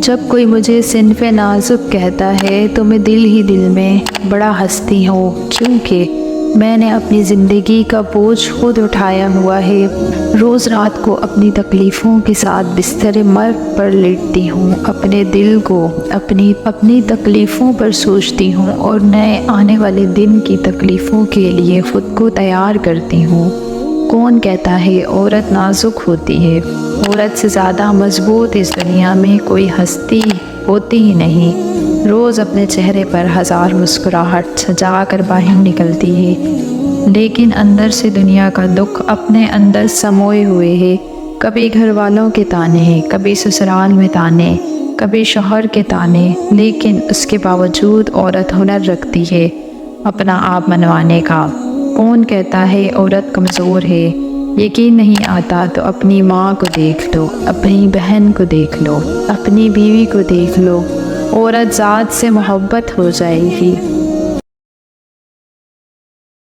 جب کوئی مجھے صنف نازک کہتا ہے تو میں دل ہی دل میں بڑا ہنستی ہوں، کیونکہ میں نے اپنی زندگی کا بوجھ خود اٹھایا ہوا ہے۔ روز رات کو اپنی تکلیفوں کے ساتھ بستر مرگ پر لیٹتی ہوں، اپنے دل کو اپنی تکلیفوں پر سوچتی ہوں اور نئے آنے والے دن کی تکلیفوں کے لیے خود کو تیار کرتی ہوں۔ کون کہتا ہے عورت نازک ہوتی ہے؟ عورت سے زیادہ مضبوط اس دنیا میں کوئی ہستی ہوتی ہی نہیں۔ روز اپنے چہرے پر ہزار مسکراہٹ سجا کر باہر نکلتی ہے، لیکن اندر سے دنیا کا دکھ اپنے اندر سموئے ہوئے ہے۔ کبھی گھر والوں کے تانے ہیں، کبھی سسرال میں تانے، کبھی شوہر کے تانے، لیکن اس کے باوجود عورت ہنر رکھتی ہے اپنا آپ منوانے کا۔ کون کہتا ہے عورت کمزور ہے؟ یقین نہیں آتا تو اپنی ماں کو دیکھ لو، اپنی بہن کو دیکھ لو، اپنی بیوی کو دیکھ لو، عورت ذات سے محبت ہو جائے گی۔